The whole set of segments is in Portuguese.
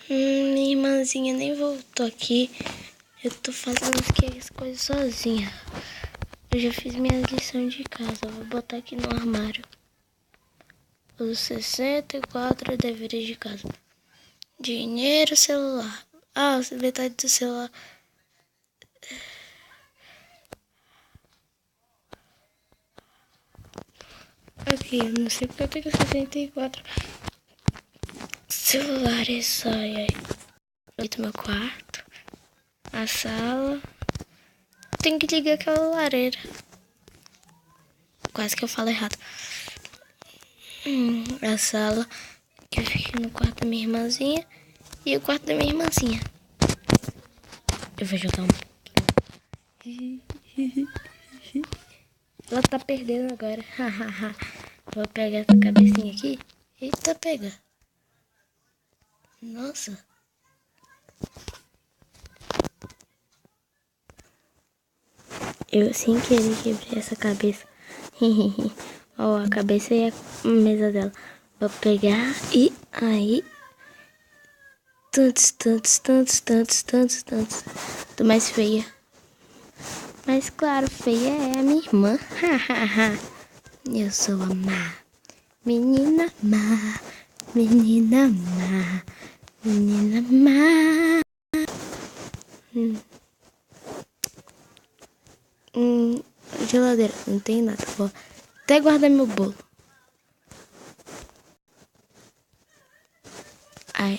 Minha irmãzinha nem voltou aqui. Eu tô fazendo as coisas sozinha. Eu já fiz minha lição de casa. Vou botar aqui no armário. Os 64 deveres de casa. Dinheiro, celular. Metade do celular. Aqui, eu não sei porque eu tenho 64 celulares. Ai. Aqui do meu quarto. A sala. Tem que ligar aquela lareira. Quase que eu falo errado. A sala que eu fiquei no quarto da minha irmãzinha. E o quarto da minha irmãzinha. Eu vou jogar um pouquinho. Ela tá perdendo agora. Vou pegar essa cabecinha aqui. Eita, pega. Nossa. Eu sem querer quebrei essa cabeça. Ó, a cabeça e a mesa dela. Vou pegar e aí. Tantos. Tô mais feia. Mas claro, feia é a minha irmã. Eu sou a má. Menina má. Menina má. Menina má. Geladeira, não tem nada. Vou até guardar meu bolo. Ai,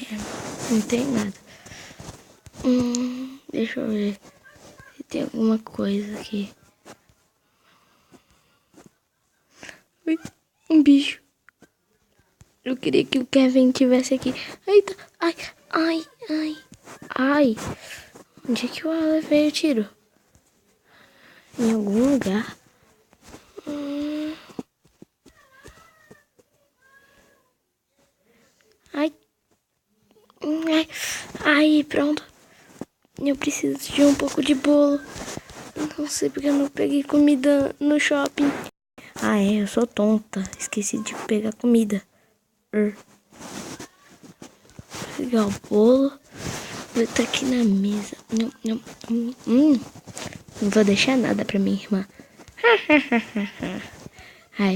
não tem nada. Deixa eu ver se tem alguma coisa aqui. Ui, um bicho. Eu queria que o Kevin tivesse aqui. Eita, ai. Onde é que eu levei o tiro? Em algum lugar. Ai, pronto. Eu preciso de um pouco de bolo. Não sei porque eu não peguei comida no shopping. Eu sou tonta. Esqueci de pegar comida. Vou pegar o bolo. Vou estar aqui na mesa. Não vou deixar nada pra minha irmã.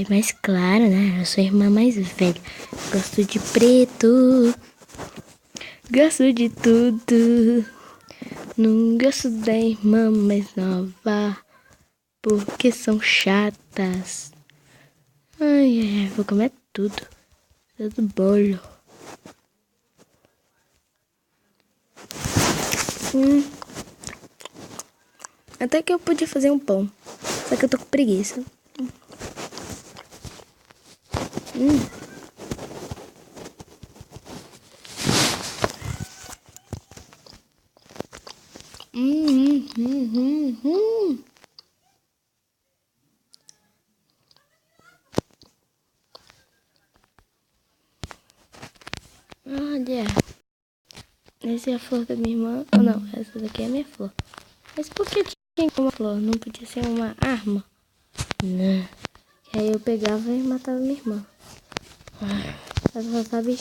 Mas claro, né? Eu sou a irmã mais velha. Gosto de preto. Gosto de tudo. Não gosto da irmã mais nova. Porque são chatas. Vou comer tudo. Todo bolo. Até que eu podia fazer um pão. Só que eu tô com preguiça. Olha. Essa é a flor da minha irmã. Ou não, essa daqui é a minha flor. Mas por que tinha uma flor? Não podia ser uma arma? Não. E aí eu pegava e matava minha irmã. Ela só sabe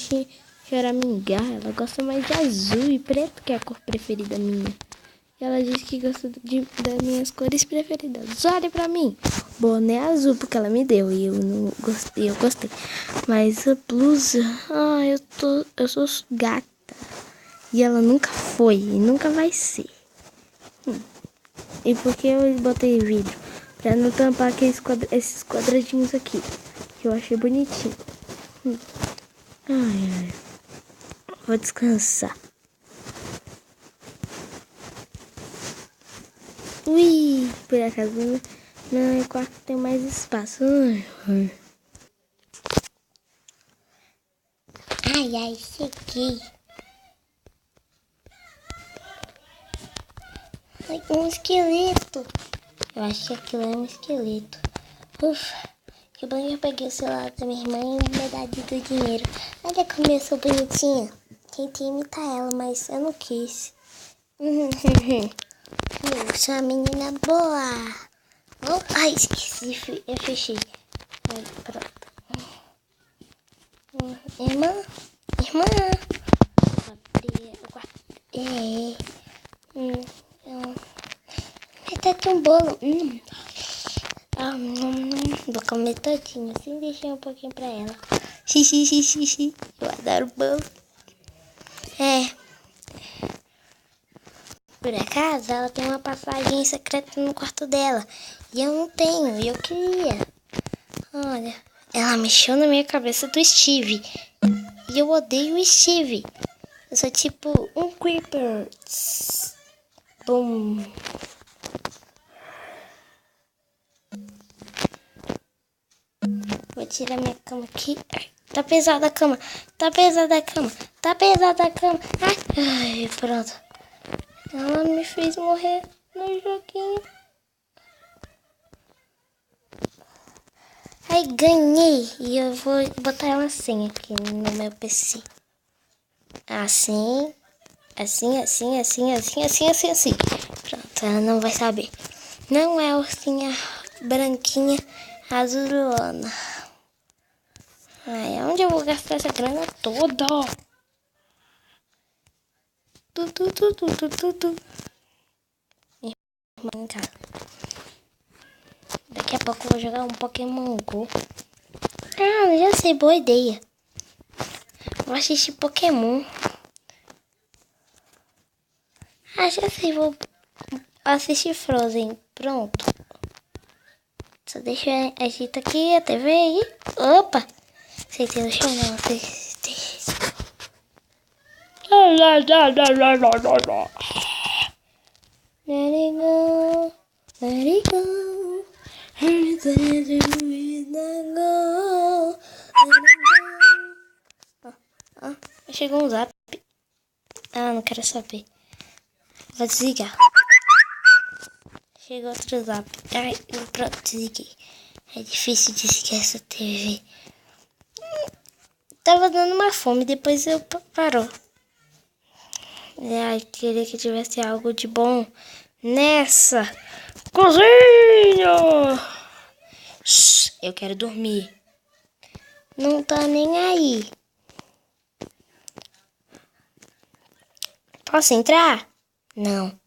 choramingar. Ela gosta mais de azul e preto, que é a cor preferida minha. E ela disse que gosta das minhas cores preferidas. Olha pra mim. Boné azul, porque ela me deu. E eu não gostei. Eu gostei. Mas a blusa... eu sou gata. E ela nunca foi. E nunca vai ser. E por que eu botei vidro? Pra não tampar esses quadradinhos aqui. Que eu achei bonitinho. Vou descansar. Ui, por acaso meu quarto tem mais espaço. Cheguei. Um esqueleto. Eu acho que aquilo é um esqueleto. Ufa, que bom que eu peguei o celular da minha irmã e metade do dinheiro. Olha como eu sou bonitinha. Tentei imitar ela, mas eu não quis. Eu sou uma menina boa. Esqueci. Eu fechei. Pronto. Irmã, irmã. Abrir o quarto. Vai ter um bolo. Vou comer todinho, assim deixei um pouquinho pra ela. Xixi. Eu adoro bolo. Por acaso, ela tem uma passagem secreta no quarto dela. E eu não tenho, e eu queria. Olha, ela mexeu na minha cabeça do Steve. E eu odeio o Steve. Eu sou tipo um creeper. Bum. Vou tirar minha cama aqui. Ai, tá pesada a cama. Ai, pronto. Ela me fez morrer no joguinho. Aí ganhei. E eu vou botar ela assim aqui no meu PC. Assim. Pronto, ela não vai saber. Não é a ursinha branquinha azulona. Ai, onde eu vou gastar essa grana toda? Irmã em casa. Daqui a pouco eu vou jogar um Pokémon Go. Já sei, boa ideia. Vou assistir Pokémon. Já sei, vou assistir Frozen. Pronto. Só deixa eu agitar aqui a TV aí. Opa! Aceitei no chão, não. Aceitei. Let it go. Chegou um zap. Não quero saber. Vou desligar. Chegou outro zap. Pronto, desliguei. É difícil desligar essa TV. Tava dando uma fome, depois eu parou. Queria que tivesse algo de bom nessa cozinha. Eu quero dormir. Não tá nem aí. Posso entrar? Não.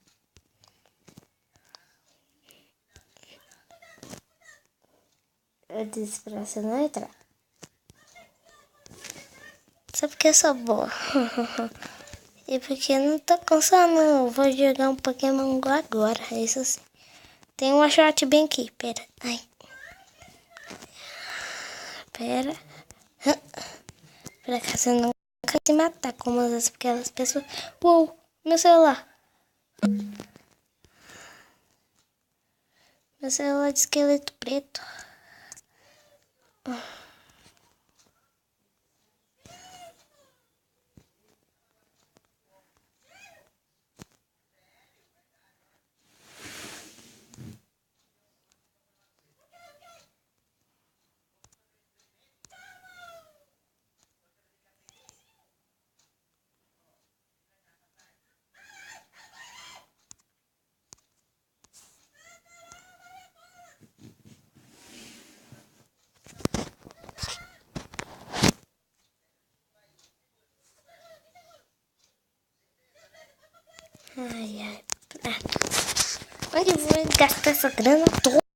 Eu disse pra você não entrar. Só porque eu sou boa. E porque eu não tô com sono. Vou jogar um Pokémon Go agora. Isso sim. Tem uma shot bem aqui. Pera. Ai. Pera. Por acaso eu não quero se matar como aquelas pessoas. Uou, meu celular. Meu celular de esqueleto preto. Ai. Onde eu vou gastar essa grana toda?